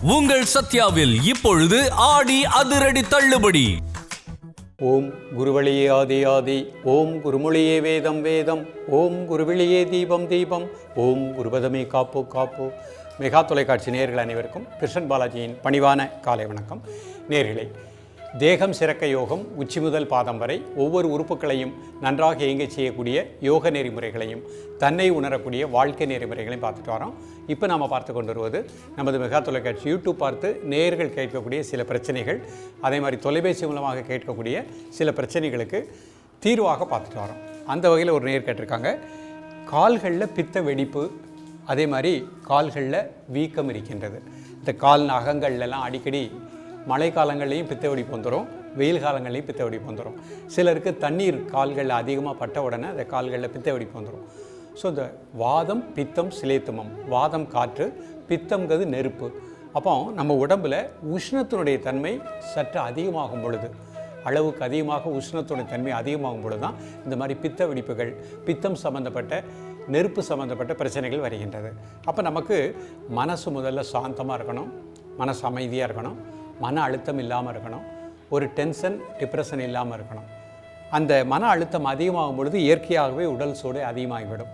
உங்கள் சத்யாவில் இப்பொழுது ஆடி அதிரடி தள்ளுபடி. ஓம் குருவழியே ஆதி ஆதி, ஓம் குருமொழியே வேதம் வேதம், ஓம் குருவிழியே தீபம் தீபம், ஓம் குருபதமே காப்போ காப்போ. மெகா தொலைக்காட்சி நேயர்கள் அனைவருக்கும் கிருஷ்ணன் பாலாஜியின் பணிவான காலை வணக்கம். நேயர்களே, தேகம் சிறக்க யோகம், உச்சி முதல் பாதம் வரை ஒவ்வொரு உறுப்புகளையும் நன்றாக இயங்கச் செய்யக்கூடிய யோக நெறிமுறைகளையும் தன்னை உணரக்கூடிய வாழ்க்கை நெறிமுறைகளையும் பார்த்துட்டு வரோம். இப்போ நாம் பார்த்து கொண்டு வருவது நமது மெகா தொலைக்காட்சி யூடியூப் பார்த்து நேயர்கள் கேட்கக்கூடிய சில பிரச்சனைகள், அதே மாதிரி தொலைபேசி மூலமாக கேட்கக்கூடிய சில பிரச்சனைகளுக்கு தீர்வாக பார்த்துட்டு வரோம். அந்த வகையில் ஒரு நேயர் கேட்டிருக்காங்க, கால்களில் பித்த வெடிப்பு, அதே மாதிரி கால்களில் வீக்கம் இருக்கின்றது. இந்த கால் நகங்கள்லாம் அடிக்கடி மழை காலங்கள்லேயும் பித்த வெடிப்பு வந்துடும், வெயில் காலங்கள்லேயும் பித்த வெடிப்பு வந்துடும். சிலருக்கு தண்ணீர் கால்களில் அதிகமாக பட்ட உடனே அந்த கால்களில் பித்த வெடிப்பு வந்துடும். ஸோ இந்த வாதம் பித்தம் சிலேத்துமம், வாதம் காற்று, பித்தம்ங்கிறது நெருப்பு. அப்போ நம்ம உடம்பில் உஷ்ணத்தினுடைய தன்மை சற்று அதிகமாகும் பொழுது, அளவுக்கு அதிகமாக உஷ்ணத்துடைய தன்மை அதிகமாகும் பொழுது தான் இந்த மாதிரி பித்த வெடிப்புகள், பித்தம் சம்மந்தப்பட்ட நெருப்பு சம்மந்தப்பட்ட பிரச்சனைகள் வருகின்றது. அப்போ நமக்கு மனசு முதல்ல சாந்தமாக இருக்கணும், மனசு அமைதியாக இருக்கணும், மன அழுத்தம் இல்லாமல் இருக்கணும், ஒரு டென்ஷன் டிப்ரெஷன் இல்லாமல் இருக்கணும். அந்த மன அழுத்தம் அதிகமாகும் பொழுது இயற்கையாகவே உடல் சூடு அதிகமாகிவிடும்.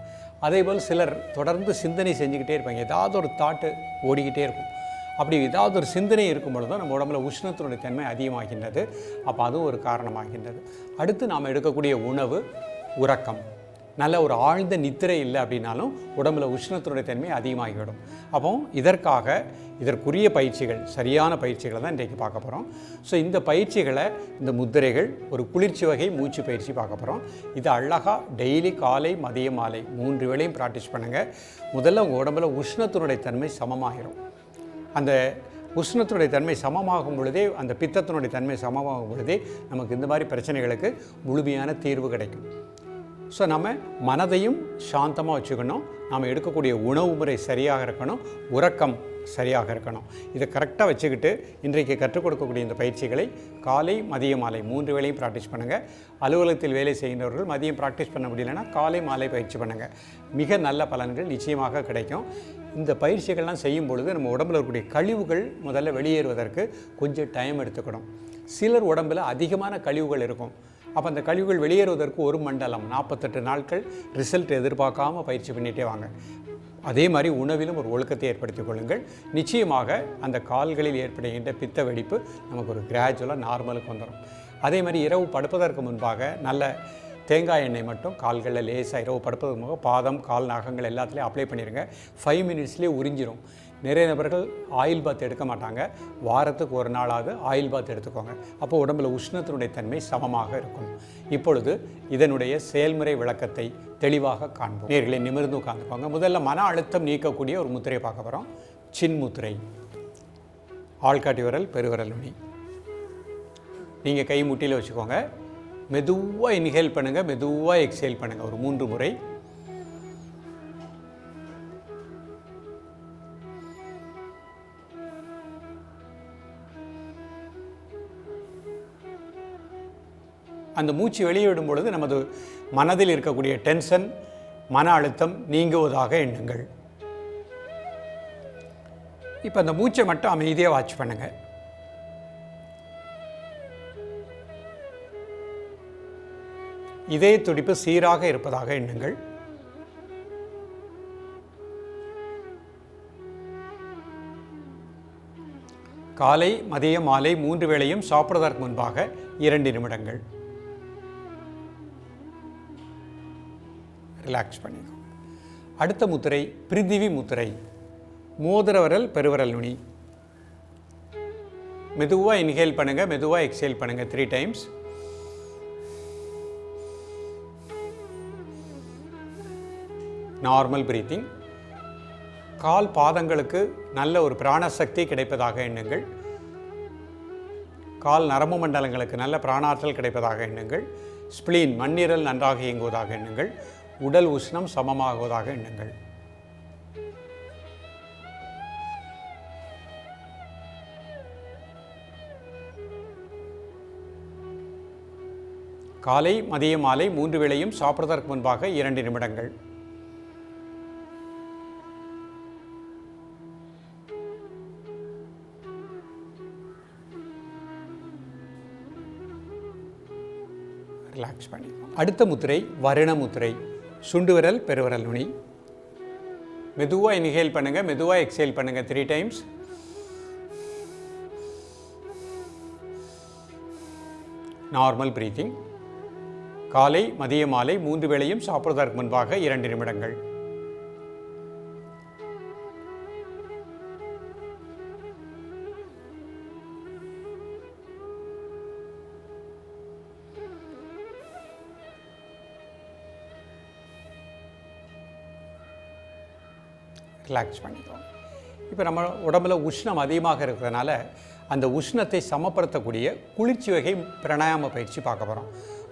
அதேபோல் சிலர் தொடர்ந்து சிந்தனை செஞ்சுக்கிட்டே இருப்பாங்க, ஏதாவது ஒரு தாட்டு ஓடிக்கிட்டே இருக்கும். அப்படி ஏதாவது ஒரு சிந்தனை இருக்கும் பொழுது நம்ம உடம்புல உஷ்ணத்தினுடைய தன்மை அதிகமாகின்றது. அப்போ அதுவும் ஒரு காரணமாகின்றது. அடுத்து நாம் எடுக்கக்கூடிய உணவு, உறக்கம், நல்ல ஒரு ஆழ்ந்த நித்திரை இல்லை அப்படின்னாலும் உடம்புல உஷ்ணத்தினுடைய தன்மை அதிகமாகிவிடும். அப்போ இதற்குரிய பயிற்சிகள், சரியான பயிற்சிகளை தான் இன்றைக்கு பார்க்க போகிறோம். ஸோ இந்த பயிற்சிகளை, இந்த முத்திரைகள், ஒரு குளிர்ச்சி வகை மூச்சு பயிற்சி பார்க்க போகிறோம். இது அழகாக டெய்லி காலை மதியம் மாலை 3 வேளையும் ப்ராக்டிஸ் பண்ணுங்கள். முதல்ல உங்கள் உடம்புல உஷ்ணத்தினுடைய தன்மை சமமாகிடும். அந்த உஷ்ணத்தினுடைய தன்மை சமமாகும் பொழுதே, அந்த பித்தத்தினுடைய தன்மை சமமாகும் பொழுதே நமக்கு இந்த மாதிரி பிரச்சனைகளுக்கு முழுமையான தீர்வு கிடைக்கும். ஸோ நம்ம மனதையும் சாந்தமாக வச்சுக்கணும், நாம் எடுக்கக்கூடிய உணவு முறை சரியாக இருக்கணும், உறக்கம் சரியாக இருக்கணும். இதை கரெக்டாக வச்சுக்கிட்டு இன்றைக்கு கற்றுக் கொடுக்கக்கூடிய இந்த பயிற்சிகளை காலை மதியம் மாலை 3 வேளையும் ப்ராக்டிஸ் பண்ணுங்கள். அலுவலகத்தில் வேலை செய்கின்றவர்கள் மதியம் ப்ராக்டிஸ் பண்ண முடியலைன்னா காலை மாலை பயிற்சி பண்ணுங்கள். மிக நல்ல பலன்கள் நிச்சயமாக கிடைக்கும். இந்த பயிற்சிகள்லாம் செய்யும் பொழுது நம்ம உடம்பில் இருக்கக்கூடிய கழிவுகள் முதல்ல வெளியேறுவதற்கு கொஞ்சம் டைம் எடுத்துக்கணும். சிலர் உடம்பில் அதிகமான கழிவுகள் இருக்கும். அப்போ அந்த கழிவுகள் வெளியேறுவதற்கு 1 மண்டலம் 48 நாட்கள் ரிசல்ட் எதிர்பார்க்காமல் பயிற்சி பண்ணிகிட்டே வாங்க. அதே மாதிரி உணவிலும் ஒரு ஒழுக்கத்தை ஏற்படுத்திக் கொள்ளுங்கள். நிச்சயமாக அந்த கால்களில் ஏற்படுகின்ற பித்த வெடிப்பு நமக்கு ஒரு கிராஜுவலாக நார்மலுக்கு வந்துடும். அதே மாதிரி இரவு படுப்பதற்கு முன்பாக நல்ல தேங்காய் எண்ணெய் மட்டும் கால்களில் லேசாக இரவு படுப்பதற்கு முன்பாக பாதம் கால் நகங்கள் எல்லாத்துலேயும் அப்ளை பண்ணிடுங்க. 5 மினிட்ஸ்லேயே உறிஞ்சிரும். நிறைய நபர்கள் ஆயில் பாத் எடுக்க மாட்டாங்க. வாரத்துக்கு 1 நாளாவது ஆயில் பாத் எடுத்துக்கோங்க. அப்போ உடம்பில் உஷ்ணத்தினுடைய தன்மை சமமாக இருக்கும். இப்பொழுது இதனுடைய செயல்முறை விளக்கத்தை தெளிவாக காண்போம். நேர்களை நிமிர்ந்து உட்காந்துக்கோங்க. முதல்ல மன அழுத்தம் நீக்கக்கூடிய ஒரு முத்திரையை பார்க்க போகிறோம். சின் முத்திரை. ஆள்காட்டி விரல், பெருவிரல் நுனி. நீங்கள் கை முட்டியில் வச்சுக்கோங்க. மெதுவாக இன்ஹேல் பண்ணுங்கள், மெதுவாக எக்ஸேல் பண்ணுங்கள். ஒரு 3 முறை. அந்த மூச்சு வெளியே விடும் பொழுது நமது மனதில் இருக்கக்கூடிய டென்ஷன், மன அழுத்தம் நீங்குவதாக எண்ணுங்கள். இப்போ அந்த மூச்சை மட்டும் அமைதியாக வாட்ச் பண்ணுங்கள். இதய துடிப்பு சீராக இருப்பதாக எண்ணுங்கள். காலை மதியம் மாலை 3 வேளையும் சாப்பிடுவதற்கு முன்பாக 2 நிமிடங்கள் ரிலாக்ஸ் பண்ணிக்கோ. அடுத்த முத்திரை பிரிதிவி முத்திரை. மோதிர விரல், பெருவிரல் நுனி. மெதுவாக இன்ஹேல் பண்ணுங்கள், மெதுவாக எக்ஸேல் பண்ணுங்கள் 3 டைம்ஸ். Normal breathing. கால் பாதங்களுக்கு நல்ல ஒரு பிராணசக்தி கிடைப்பதாக எண்ணுங்கள். கால் நரம்பு மண்டலங்களுக்கு நல்ல பிராணாற்றல் கிடைப்பதாக எண்ணுங்கள். ஸ்பிளீன் மண்ணீரல் நன்றாக இயங்குவதாக எண்ணுங்கள். உடல் உஷ்ணம் சமமாகுவதாக எண்ணுங்கள். காலை மதியம் மாலை 3 வேளையும் சாப்பிடுவதற்கு முன்பாக 2 நிமிடங்கள். ரிலாக்ஸ் பண்ணிக்கோங்க. அடுத்த முத்திரை வருண முத்திரை. சுண்டு விரல் பெருவிரல் நுனி. மெதுவாக இன்ஹேல் பண்ணுங்கள், மெதுவாக எக்ஸேல் பண்ணுங்கள் 3 டைம்ஸ். Normal breathing. காலை மதிய மாலை 3 வேளையும் சாப்பிடுவதற்கு முன்பாக 2 நிமிடங்கள். ரிலாக்ஸ் பண்ணிக்கோங்க. இப்போ நம்ம உடம்புல உஷ்ணம் அதிகமாக இருக்கிறதுனால அந்த உஷ்ணத்தை சமப்படுத்தக்கூடிய குளிர்ச்சி வகை பிராணாயாம பயிற்சி பார்க்க போகிறோம்.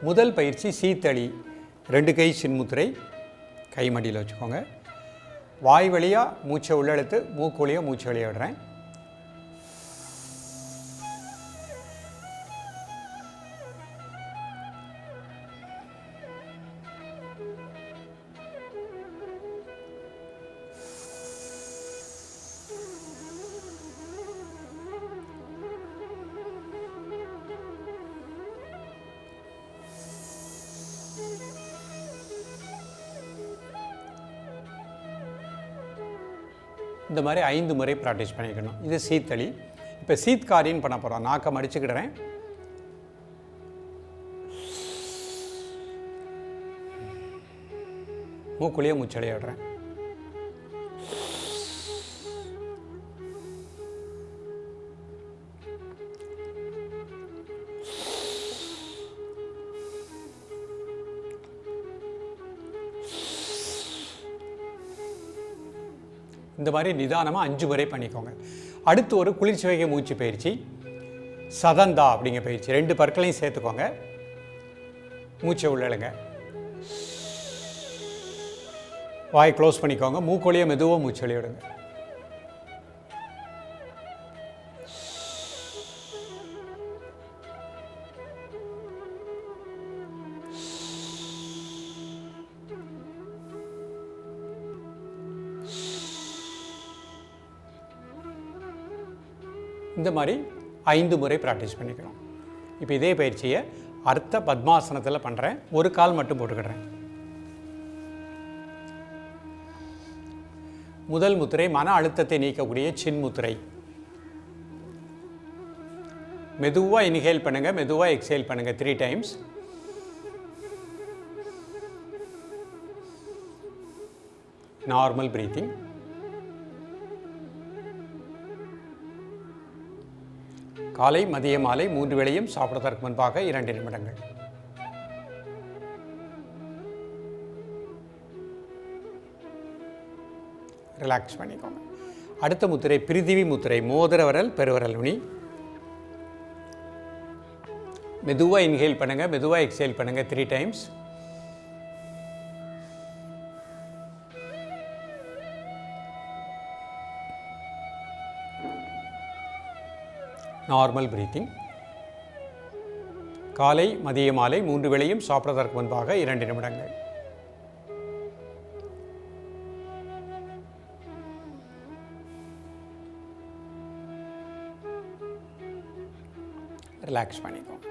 முதல் பயிற்சி சீத்தளி. 2 கை சின்முத்திரை, கை மடியில் வச்சுக்கோங்க. வாய் வழியாக மூச்சை உள்ளெழுத்து, மூக்கு வழியாக மூச்சை வெளியே விடுறேன். இந்த மாதிரி 5 முறை ப்ராக்டிஸ் பண்ணிக்கணும். இது சீத்தளி. இப்போ சீத்காரின்னு பண்ண போகிறோம். நாக்கை மடிச்சுக்கிடுறேன். மூக்குள்ளேயே மூச்சடைய விடுறேன். இந்த மாதிரி நிதானமாக 5 முறை பண்ணிக்கோங்க. அடுத்து ஒரு குளிர்ச்சி வகை மூச்சு பயிற்சி சதந்தா அப்படிங்கிற பயிற்சி. 2 பற்களையும் சேர்த்துக்கோங்க. மூச்சை உள்ளழுங்க. வாய் க்ளோஸ் பண்ணிக்கோங்க. மூக்கொழியை மெதுவாக மூச்சு வெளியே விடுங்க. இந்த மாதிரி 5 முறை ப்ராக்டிஸ் பண்ணிக்கிறோம். இப்போ இதே பயிற்சியை அர்த்த பத்மாசனத்தில் பண்ணுறேன். ஒரு கால் மட்டும் போட்டுக்கிடுறேன். முதல் முத்திரை மன அழுத்தத்தை நீக்கக்கூடிய சின்முத்திரை. மெதுவாக இன்ஹேல் பண்ணுங்கள், மெதுவாக எக்ஸேல் பண்ணுங்கள் 3 டைம்ஸ். Normal breathing. காலை மதிய மாலை 3 வேளையும் சாப்பிடுவதற்கு முன்பாக 2 நிமிடங்கள். ரிலாக்ஸ் பண்ணிக்கோங்க. அடுத்த முத்திரை பிரிதிவி முத்திரை. மோதிர விரல் பெருவிரல் நுனி. மெதுவாக இன்ஹேல் பண்ணுங்கள், மெதுவாக எக்ஸேல் பண்ணுங்கள் 3 டைம்ஸ். Normal breathing. காலை மதிய மாலை 3 வேளையும் சாப்பிடுவதற்கு முன்பாக 2 நிமிடங்கள். ரிலாக்ஸ் பண்ணிக்கோங்க.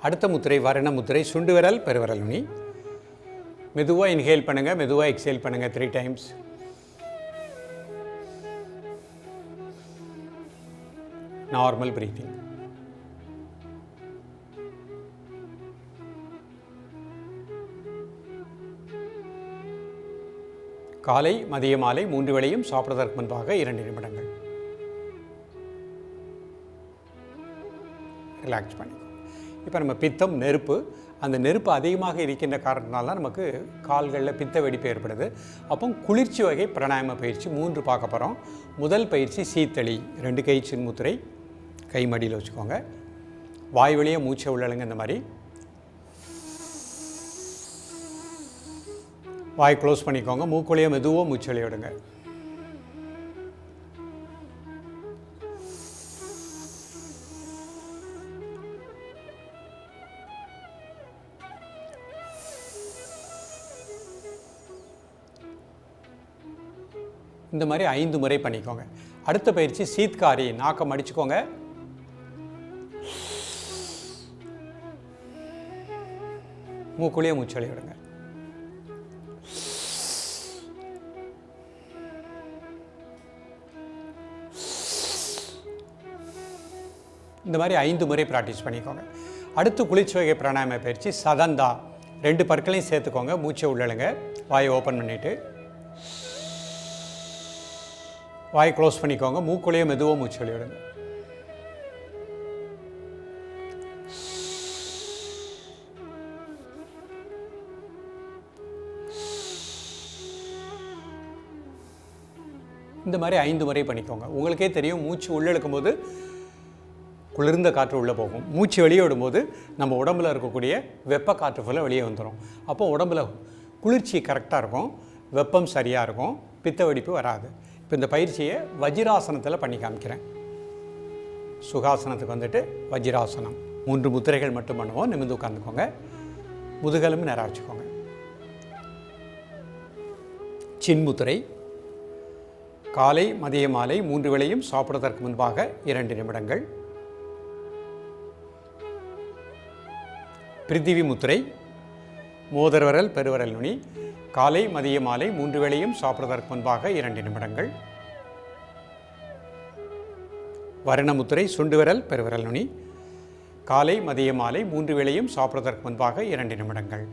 அடுத்த முத்திரை வருண முத்திரை. சுண்டு விரல் பெருவிரல் நுனி. மெதுவாக இன்ஹேல் பண்ணுங்கள், மெதுவாக எக்ஸேல் பண்ணுங்கள் 3 டைம்ஸ். Normal breathing. காலை மதிய மாலை 3 வேளையும் சாப்பிடுவதற்கு முன்பாக 2 நிமிடங்கள். ரிலாக்ஸ் பண்ணிக்கோ. இப்போ நம்ம பித்தம் நெருப்பு. அந்த நெருப்பு அதிகமாக இருக்கின்ற காரணத்தினால தான் நமக்கு கால்களில் பித்த வெடிப்பு ஏற்படுது. அப்போ குளிர்ச்சி வகை பிராணாயாம பயிற்சி 3 பார்க்க போகிறோம். முதல் பயிற்சி சீத்தளி. 2 கை சின்முத்திரை, கை மடியில் வச்சுக்கோங்க. வாய் வழியாக மூச்சை உள்ளழுங்க. இந்த மாதிரி வாய் க்ளோஸ் பண்ணிக்கோங்க. மூக்குழியை மெதுவாக மூச்சு வெளியே விடுங்க. இந்த மாதிரி 5 முறை பண்ணிக்கோங்க. அடுத்த பயிற்சி சீத்காரி. நாக்கம் அடிச்சுக்கோங்க. மூக்குள்ளேயே மூச்சொலி விடுங்க. இந்த மாதிரி 5 முறை ப்ராக்டிஸ் பண்ணிக்கோங்க. அடுத்து குளிர்ச்சி வகை பிராணாயாம பயிற்சி சதந்தா. 2 பற்களையும் சேர்த்துக்கோங்க. மூச்சை உள்ளழுங்க. வாயை ஓப்பன் பண்ணிவிட்டு வாயை க்ளோஸ் பண்ணிக்கோங்க. மூக்குள்ளேயே மெதுவாக மூச்சு வெளியிடுங்க. இந்த மாதிரி 5 முறை பண்ணிக்கோங்க. உங்களுக்கே தெரியும், மூச்சு உள்ளெழுக்கும் போது குளிர்ந்த காற்று உள்ளே போகும். மூச்சு வெளியே விடும்போது நம்ம உடம்புல இருக்கக்கூடிய வெப்ப காற்று ஃபுல்லாக வெளியே வந்துடும். அப்போ உடம்புல குளிர்ச்சி கரெக்டாக இருக்கும், வெப்பம் சரியாக இருக்கும், பித்த வெடிப்பு வராது. இப்போ இந்த பயிற்சியை வஜ்ராசனத்தில் பண்ணி காமிக்கிறேன். சுகாசனத்துக்கு வந்துட்டு வஜ்ராசனம் 3 முத்திரைகள் மட்டும் பண்ணுவோம். நிமிர்ந்து உட்காந்துக்கோங்க. முதுகெலும்பு நேராக வச்சுக்கோங்க. சின்முத்திரை. காலை மதிய மாலை 3 வேளையும் சாப்பிடுவதற்கு முன்பாக 2 நிமிடங்கள். பிரித்திவி முத்திரை. மோதிர விரல் பெருவிரல் நுனி. காலை மதிய மாலை 3 வேளையும் சாப்பிடுவதற்கு முன்பாக 2 நிமிடங்கள். வருணமுத்திரை. சுண்டு விரல் பெருவிரல் நுனி. காலை மதிய மாலை 3 வேளையும் சாப்பிடுவதற்கு முன்பாக 2 நிமிடங்கள்.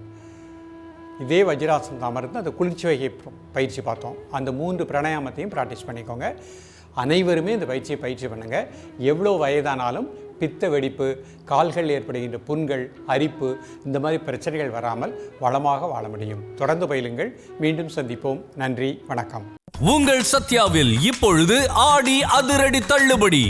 இதே வஜ்ராசனத்தை அமர்ந்து அந்த குளிர்ச்சி வகை பயிற்சி பார்த்தோம். அந்த 3 பிராணாயாமத்தையும் ப்ராக்டிஸ் பண்ணிக்கோங்க. அனைவருமே இந்த பயிற்சி பண்ணுங்கள். எவ்வளோ வயதானாலும் பித்த வெடிப்பு, கால்கள் ஏற்படுகின்ற புண்கள், அரிப்பு, இந்த மாதிரி பிரச்சனைகள் வராமல் வளமாக வாழ முடியும். தொடர்ந்து பயிலுங்கள். மீண்டும் சந்திப்போம். நன்றி, வணக்கம். உங்கள் சத்யாவில் இப்பொழுது ஆடி அதிரடி தள்ளுபடி.